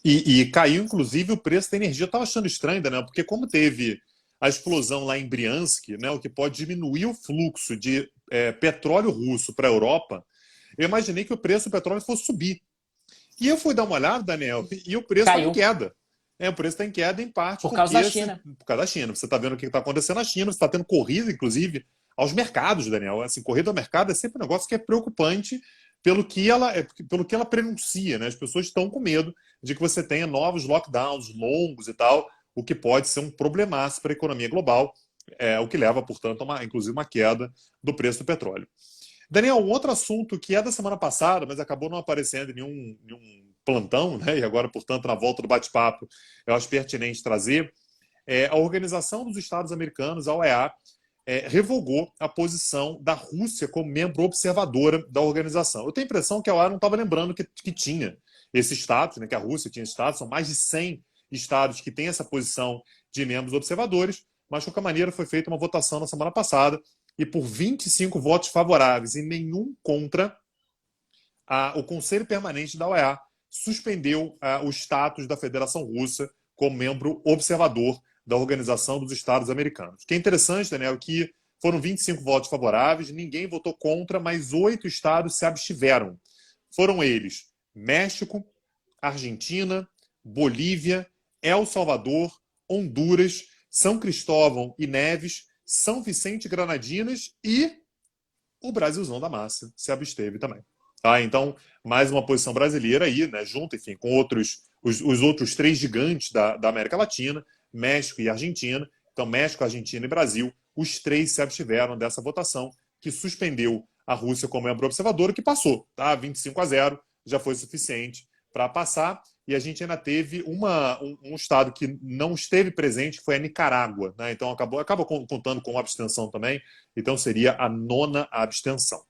E caiu, inclusive, o preço da energia. Eu estava achando estranho, né? Porque como teve a explosão lá em Briansk, né, o que pode diminuir o fluxo de petróleo russo para a Europa, eu imaginei que o preço do petróleo fosse subir. E eu fui dar uma olhada, Daniel, e o preço está em queda. O preço está em queda, em parte, por causa da China. Por causa da China. Você está vendo o que está acontecendo na China, você está tendo corrida, inclusive, aos mercados, Daniel. Assim, corrida ao mercado é sempre um negócio que é preocupante pelo que ela prenuncia, né? As pessoas estão com medo de que você tenha novos lockdowns longos e tal, o que pode ser um problemaço para a economia global. o que leva, portanto, inclusive uma queda do preço do petróleo. Daniel, um outro assunto que é da semana passada, mas acabou não aparecendo em nenhum plantão, né? E agora, portanto, na volta do bate-papo, eu acho pertinente trazer, a Organização dos Estados Americanos, a OEA, revogou a posição da Rússia como membro observadora da organização. Eu tenho a impressão que a OEA não estava lembrando que tinha esse status, né, que a Rússia tinha esse status, são mais de 100 estados que têm essa posição de membros observadores, mas de qualquer maneira foi feita uma votação na semana passada e por 25 votos favoráveis e nenhum contra, o Conselho Permanente da OEA suspendeu o status da Federação Russa como membro observador da Organização dos Estados Americanos. O que é interessante, Daniel, é que foram 25 votos favoráveis, ninguém votou contra, mas 8 estados se abstiveram. Foram eles México, Argentina, Bolívia, El Salvador, Honduras, São Cristóvão e Neves, São Vicente e Granadinas e o Brasilzão da massa se absteve também. Tá? Então, mais uma posição brasileira aí, né, junto, enfim, com os outros 3 gigantes da América Latina, México e Argentina. Então, México, Argentina e Brasil, os 3 se abstiveram dessa votação que suspendeu a Rússia como membro observador, que passou, tá? 25-0, já foi suficiente para passar. E a gente ainda teve um estado que não esteve presente, que foi a Nicarágua, né? Então, acaba contando com abstenção também. Então, seria a 9ª abstenção.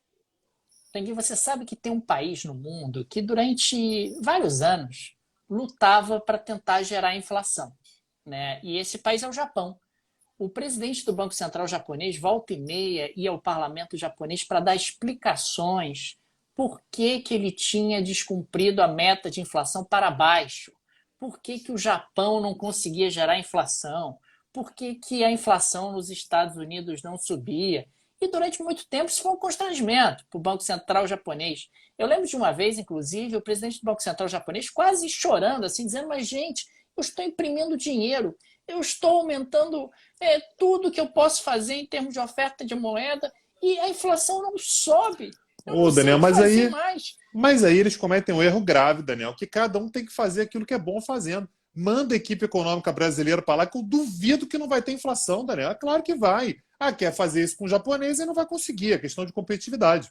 Tanguy, você sabe que tem um país no mundo que durante vários anos lutava para tentar gerar inflação, né? E esse país é o Japão. O presidente do Banco Central japonês volta e meia ia ao parlamento japonês para dar explicações por que ele tinha descumprido a meta de inflação para baixo, por que o Japão não conseguia gerar inflação, por que a inflação nos Estados Unidos não subia. E durante muito tempo isso foi um constrangimento para o Banco Central japonês. Eu lembro de uma vez, inclusive, o presidente do Banco Central japonês quase chorando, assim, dizendo: mas, gente, eu estou imprimindo dinheiro, eu estou aumentando tudo que eu posso fazer em termos de oferta de moeda e a inflação não sobe. Eu não Daniel, sei fazer mais. Mas aí eles cometem um erro grave, Daniel, que cada um tem que fazer aquilo que é bom fazendo. Manda a equipe econômica brasileira para lá, que eu duvido que não vai ter inflação, Daniel. É claro que vai. Quer fazer isso com o japonês e não vai conseguir. É questão de competitividade.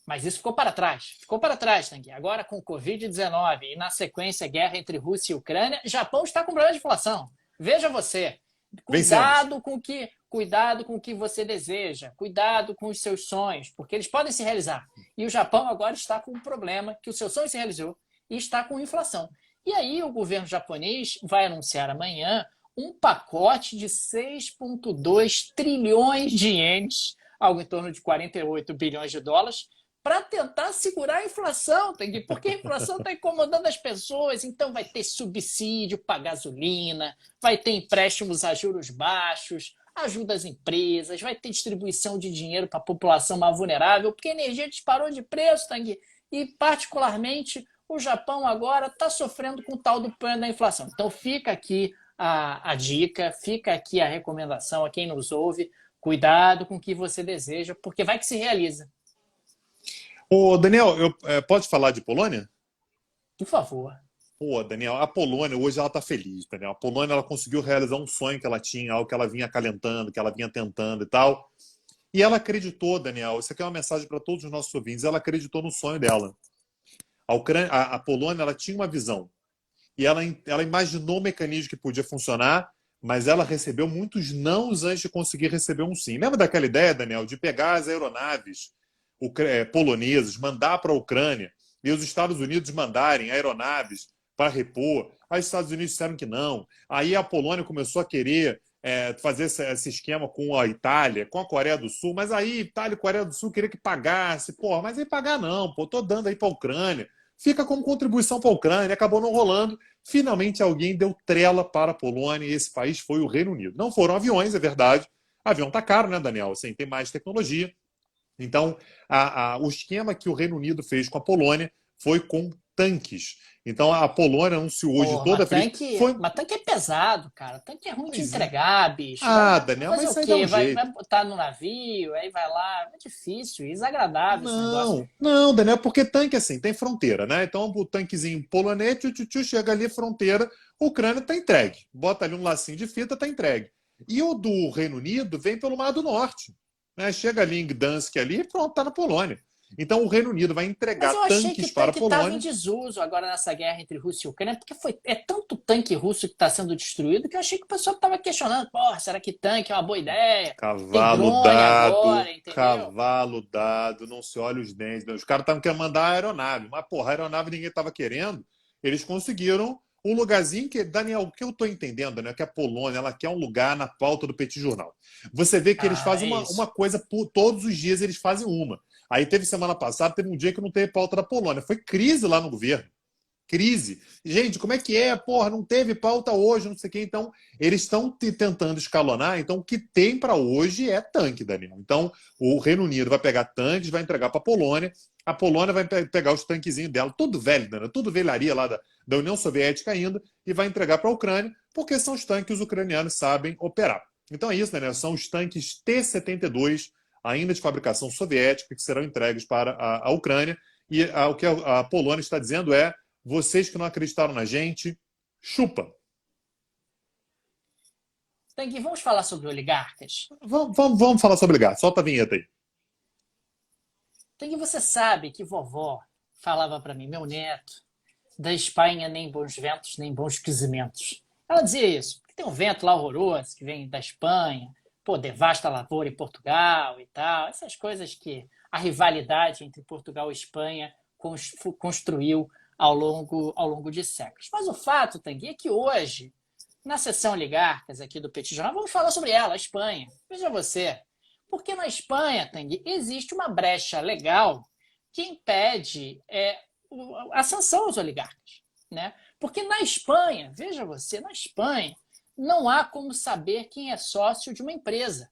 Mas isso ficou para trás. Ficou para trás, Tanguy. Agora, com o Covid-19 e, na sequência, guerra entre Rússia e Ucrânia, Japão está com problema de inflação. Veja você. Cuidado com o que você deseja. Cuidado com os seus sonhos, porque eles podem se realizar. E o Japão agora está com um problema que o seu sonho se realizou e está com inflação. E aí o governo japonês vai anunciar amanhã um pacote de 6,2 trilhões de ienes, algo em torno de 48 bilhões de dólares, para tentar segurar a inflação, porque a inflação está incomodando as pessoas. Então vai ter subsídio para gasolina, vai ter empréstimos a juros baixos, ajuda às empresas, vai ter distribuição de dinheiro para a população mais vulnerável, porque a energia disparou de preço, Tanguy, e particularmente o Japão agora está sofrendo com o tal do pânico da inflação. Então fica aqui a dica, fica aqui a recomendação a quem nos ouve: cuidado com o que você deseja, porque vai que se realiza. Daniel, pode falar de Polônia? Por favor. Daniel, a Polônia hoje ela está feliz, Daniel. A Polônia ela conseguiu realizar um sonho que ela tinha, algo que ela vinha acalentando, que ela vinha tentando e tal. E ela acreditou, Daniel, isso aqui é uma mensagem para todos os nossos ouvintes, ela acreditou no sonho dela. A Polônia ela tinha uma visão e ela imaginou o mecanismo que podia funcionar, mas ela recebeu muitos nãos antes de conseguir receber um sim. Lembra daquela ideia, Daniel, de pegar as aeronaves polonesas, mandar para a Ucrânia e os Estados Unidos mandarem aeronaves para repor? Aí os Estados Unidos disseram que não. Aí a Polônia começou a querer fazer esse esquema com a Itália, com a Coreia do Sul, mas aí Itália e Coreia do Sul queria que pagasse. Mas aí pagar não, tô dando aí para a Ucrânia. Fica como contribuição para a Ucrânia, acabou não rolando. Finalmente alguém deu trela para a Polônia e esse país foi o Reino Unido. Não foram aviões, é verdade. Avião tá caro, né, Daniel? Assim, tem mais tecnologia. Então, o esquema que o Reino Unido fez com a Polônia foi com tanques. Então, a Polônia anunciou de toda a vez... Mas tanque é pesado, cara. Tanque é ruim de entregar, bicho. Daniel, mas isso aí dá um vai jeito. Vai botar no navio, aí vai lá. É difícil, desagradável esse negócio. Não, Daniel, porque tanque assim, tem fronteira, né? Então, o tanquezinho polonês, chega ali, fronteira, a Ucrânia tá entregue. Bota ali um lacinho de fita, tá entregue. E o do Reino Unido vem pelo Mar do Norte. Né? Chega ali em Gdansk ali e pronto, está na Polônia. Então o Reino Unido vai Mas entregar eu achei que tanques o para a tanque estava em Polônia. desuso agora nessa guerra entre Rússia e Ucrânia, porque é tanto tanque russo que está sendo destruído que eu achei que o pessoal estava questionando, porra, será que tanque é uma boa ideia? Tem drone agora, entendeu? Cavalo dado, não se olha os dentes. Os caras estavam querendo mandar a aeronave, mas porra, a aeronave ninguém estava querendo. Eles conseguiram um lugarzinho que, Daniel, o que eu estou entendendo, né, que a Polônia ela quer um lugar na pauta do Petit Jornal. Você vê que eles Ah, fazem é uma isso. coisa por todos os dias, eles fazem uma. Aí teve semana passada, teve um dia que não teve pauta da Polônia. Foi crise lá no governo. Crise. Gente, como é que é? Porra, não teve pauta hoje, não sei o quê. Então, eles estão tentando escalonar. Então, o que tem para hoje é tanque, Daniel. Então, o Reino Unido vai pegar tanques, vai entregar para a Polônia. A Polônia vai pegar os tanquezinhos dela, tudo velho, Daniel, tudo velharia lá da União Soviética ainda, e vai entregar para a Ucrânia, porque são os tanques que os ucranianos sabem operar. Então é isso, Daniel. São os tanques T-72, ainda de fabricação soviética, que serão entregues para a Ucrânia. E o que a Polônia está dizendo é: vocês que não acreditaram na gente, chupa. Tanque, vamos falar sobre oligarcas? Vamos falar sobre ligar. Solta a vinheta aí. Tanque, você sabe que vovó falava para mim, meu neto, da Espanha nem bons ventos, nem bons crescimentos. Ela dizia isso, porque tem um vento lá horroroso que vem da Espanha, pô, devasta a lavoura em Portugal e tal, essas coisas que a rivalidade entre Portugal e Espanha construiu ao longo de séculos. Mas o fato, Tanguy, é que hoje, na sessão oligarcas aqui do Petit Jornal, vamos falar sobre ela, a Espanha. Veja você, porque na Espanha, Tanguy, existe uma brecha legal que impede a sanção aos oligarcas. Né? Porque na Espanha, veja você, na Espanha, não há como saber quem é sócio de uma empresa.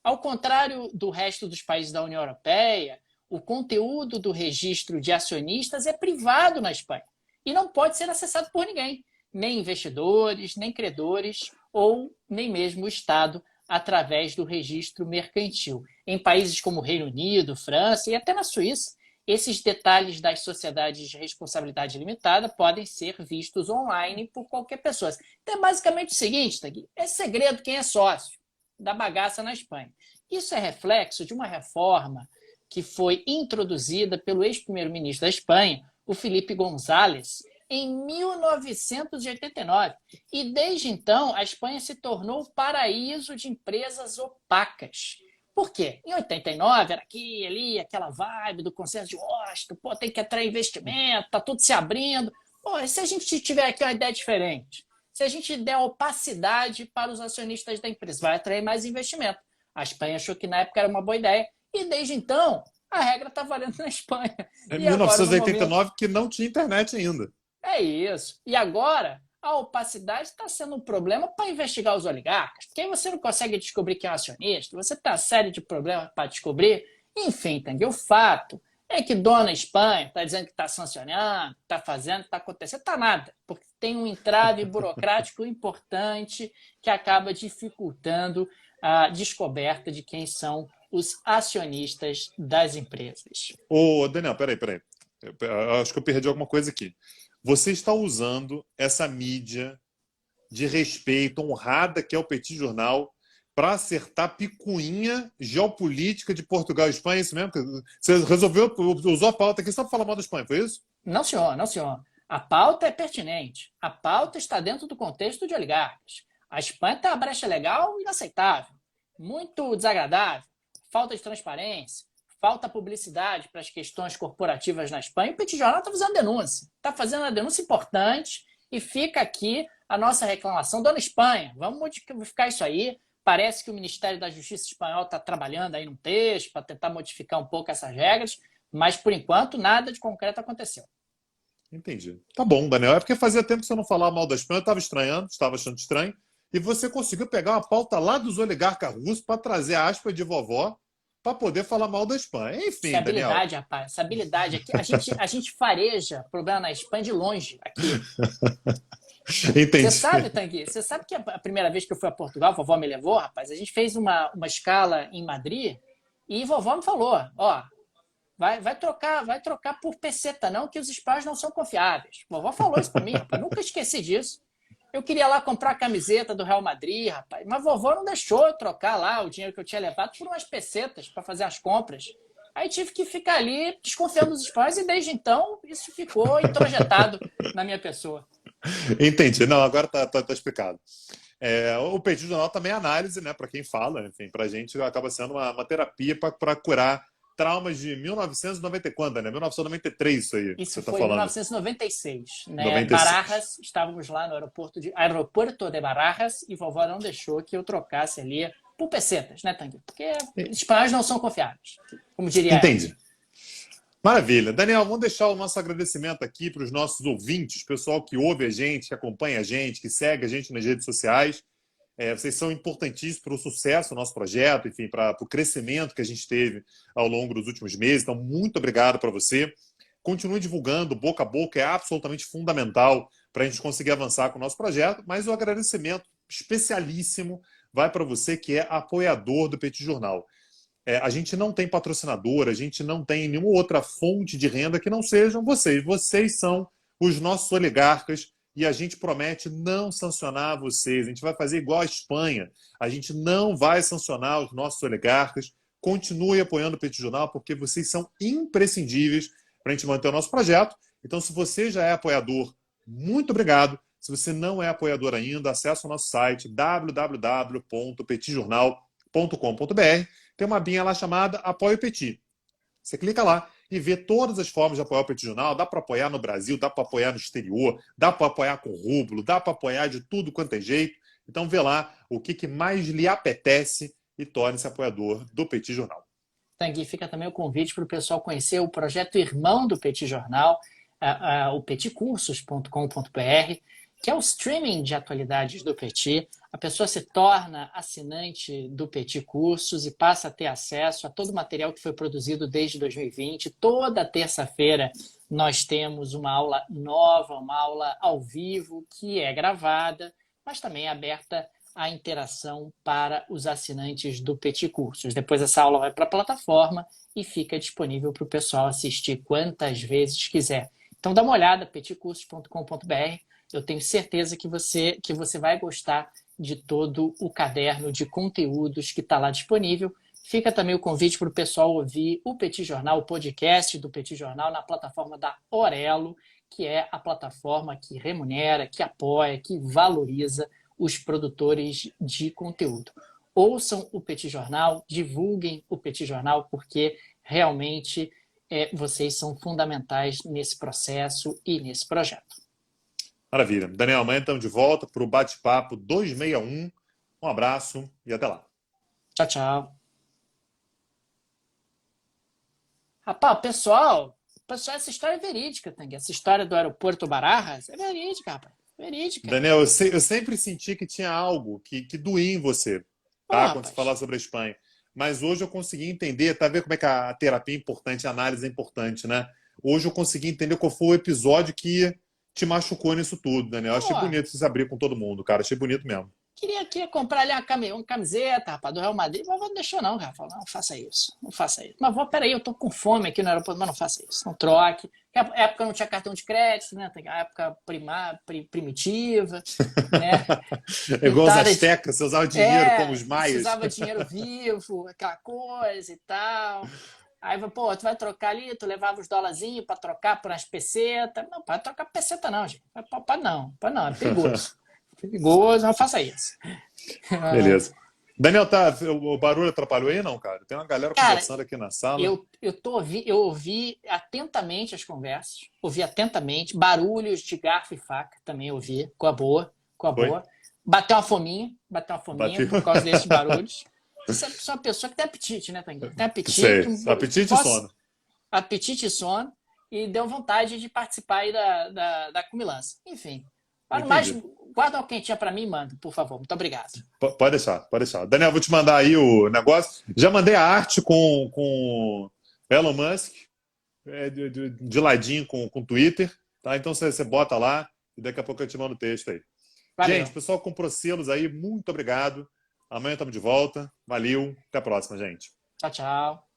Ao contrário do resto dos países da União Europeia, o conteúdo do registro de acionistas é privado na Espanha e não pode ser acessado por ninguém, nem investidores, nem credores ou nem mesmo o Estado através do registro mercantil. Em países como o Reino Unido, França e até na Suíça, esses detalhes das sociedades de responsabilidade limitada podem ser vistos online por qualquer pessoa. Então é basicamente o seguinte, Tagui, é segredo quem é sócio da bagaça na Espanha. Isso é reflexo de uma reforma que foi introduzida pelo ex-primeiro-ministro da Espanha, o Felipe González, em 1989. E desde então, a Espanha se tornou o paraíso de empresas opacas. Por quê? Em 89, era aqui, ali, aquela vibe do consenso de Washington, pô, tem que atrair investimento, tá tudo se abrindo. Pô, e se a gente tiver aqui uma ideia diferente? Se a gente der opacidade para os acionistas da empresa, vai atrair mais investimento. A Espanha achou que na época era uma boa ideia e desde então a regra está valendo na Espanha. Em E agora, no momento... 1989, que não tinha internet ainda. É isso. E agora a opacidade está sendo um problema para investigar os oligarcas, porque aí você não consegue descobrir quem é o acionista, você está série de problemas para descobrir. Enfim, Tanguy, o fato é que Dona Espanha está dizendo que está sancionando, está fazendo, está acontecendo, está nada, porque tem um entrave burocrático importante que acaba dificultando a descoberta de quem são os acionistas das empresas. Ô, Daniel, peraí. Eu acho que eu perdi alguma coisa aqui. Você está usando essa mídia de respeito honrada que é o Petit Jornal para acertar picuinha geopolítica de Portugal e Espanha, é isso mesmo? Você resolveu, usou a pauta aqui só para falar mal da Espanha, foi isso? Não, senhor, não, senhor. A pauta é pertinente. A pauta está dentro do contexto de oligarcas. A Espanha tem uma brecha legal inaceitável, muito desagradável, falta de transparência, falta publicidade para as questões corporativas na Espanha. E o Petit Jornal está fazendo denúncia. Está fazendo uma denúncia importante e fica aqui a nossa reclamação. Dona Espanha, vamos modificar isso aí. Parece que o Ministério da Justiça espanhol está trabalhando aí num texto para tentar modificar um pouco essas regras, mas, por enquanto, nada de concreto aconteceu. Entendi. Tá bom, Daniel. É porque fazia tempo que você não falava mal da Espanha, eu estava estranhando, estava achando estranho, e você conseguiu pegar uma pauta lá dos oligarcas russos para trazer a aspa de vovó para poder falar mal da Espanha. Enfim, Essa Daniel. habilidade, rapaz, essa habilidade aqui, a gente fareja problema na Espanha de longe aqui. Entendi. Você sabe, Tanguy, você sabe que a primeira vez que eu fui a Portugal, a vovó me levou, rapaz, a gente fez uma escala em Madrid e a vovó me falou, ó, vai trocar por peseta não, que os espanhóis não são confiáveis. A vovó falou isso para mim, rapaz, nunca esqueci disso. Eu queria lá comprar a camiseta do Real Madrid, rapaz. Mas vovó não deixou eu trocar lá o dinheiro que eu tinha levado por umas pesetas para fazer as compras. Aí tive que ficar ali desconfiando dos espanhóis e desde então isso ficou introjetado na minha pessoa. Entendi. Não, agora tá explicado. O Petit Jornal também é análise, né? Para quem fala, enfim, para a gente acaba sendo uma terapia para curar traumas de 1990 e quando, né? 1993, isso aí que Isso você está foi em falando. 1996, né? 96. Barajas, estávamos lá no aeroporto de Barajas e vovó não deixou que eu trocasse ali por pesetas, né, Tanguy? Porque os espanhóis não são confiáveis, como diria ela. Entendi. Maravilha. Daniel, vamos deixar o nosso agradecimento aqui para os nossos ouvintes, pessoal que ouve a gente, que acompanha a gente, que segue a gente nas redes sociais. Vocês são importantíssimos para o sucesso do nosso projeto, enfim, para o crescimento que a gente teve ao longo dos últimos meses. Então, muito obrigado para você. Continue divulgando, boca a boca é absolutamente fundamental para a gente conseguir avançar com o nosso projeto, mas o agradecimento especialíssimo vai para você que é apoiador do Petit Jornal. A gente não tem patrocinador, a gente não tem nenhuma outra fonte de renda que não sejam vocês. Vocês são os nossos oligarcas e a gente promete não sancionar vocês. A gente vai fazer igual a Espanha. A gente não vai sancionar os nossos oligarcas. Continue apoiando o Petit Jornal porque vocês são imprescindíveis para a gente manter o nosso projeto. Então, se você já é apoiador, muito obrigado. Se você não é apoiador ainda, acesse o nosso site www.petitjornal.com.br. Tem uma abinha lá chamada Apoio Petit. Você clica lá e vê todas as formas de apoiar o Petit Jornal. Dá para apoiar no Brasil, dá para apoiar no exterior, dá para apoiar com rublo, dá para apoiar de tudo quanto é jeito. Então vê lá o que mais lhe apetece e torne-se apoiador do Petit Jornal. Tanguy, fica também o convite para o pessoal conhecer o projeto irmão do Petit Jornal, o petitcursos.com.br, que é o streaming de atualidades do Petit. A pessoa se torna assinante do Petit Cursos e passa a ter acesso a todo o material que foi produzido desde 2020. Toda terça-feira nós temos uma aula nova, uma aula ao vivo, que é gravada, mas também é aberta à interação para os assinantes do Petit Cursos. Depois essa aula vai para a plataforma e fica disponível para o pessoal assistir quantas vezes quiser. Então dá uma olhada, petitcursos.com.br. Eu tenho certeza que você vai gostar de todo o caderno de conteúdos que está lá disponível. Fica também o convite para o pessoal ouvir o Petit Jornal, o podcast do Petit Jornal, na plataforma da Orelo, que é a plataforma que remunera, que apoia, que valoriza os produtores de conteúdo. Ouçam o Petit Jornal, divulguem o Petit Jornal, porque realmente vocês são fundamentais nesse processo e nesse projeto. Maravilha. Daniel, amanhã estamos de volta para o Bate-Papo 261. Um abraço e até lá. Tchau, tchau. Rapaz, pessoal, essa história é verídica, Tanguy. Essa história do aeroporto Barajas é verídica, rapaz. Verídica. Daniel, eu sempre senti que tinha algo que doía em você, tá? Quando você falava sobre a Espanha. Mas hoje eu consegui entender, tá vendo como é que a terapia é importante, a análise é importante, né? Hoje eu consegui entender qual foi o episódio que te machucou nisso tudo, Daniel. Achei bonito você se abrir com todo mundo, cara. Achei bonito mesmo. Queria comprar ali uma camiseta, rapaz, do Real Madrid, mas não deixou não, cara. Falou, não faça isso, não faça isso. Mas peraí, eu tô com fome aqui no aeroporto, mas não faça isso, não troque. Na época não tinha cartão de crédito, né? A época primitiva, né? É igual os astecas, você usava dinheiro como os maias. Você usava dinheiro vivo, aquela coisa e tal. Aí, pô, tu vai trocar ali, tu levava os dólarzinhos pra trocar por umas pesetas. Não, pode trocar peseta não, gente. Pode não, é perigoso. Perigoso, não faça isso. Beleza. Daniel, o barulho atrapalhou aí, não, cara? Tem uma galera conversando aqui na sala. Eu ouvi atentamente as conversas, ouvi atentamente, barulhos de garfo e faca também ouvi, com a boa. Bateu uma fominha por causa desses barulhos. Você é uma pessoa que tem apetite, né, Tanguy? Tem apetite. Apetite e sono. Apetite e sono, e deu vontade de participar aí da comilança. Enfim. Mas guarda uma quentinha para mim e manda, por favor. Muito obrigado. Pode deixar. Daniel, vou te mandar aí o negócio. Já mandei a arte com Elon Musk, de ladinho com o Twitter. Tá? Então você bota lá e daqui a pouco eu te mando o texto aí. Valeu. Gente, pessoal comprou selos aí, muito obrigado. Amanhã estamos de volta. Valeu. Até a próxima, gente. Tchau, tchau.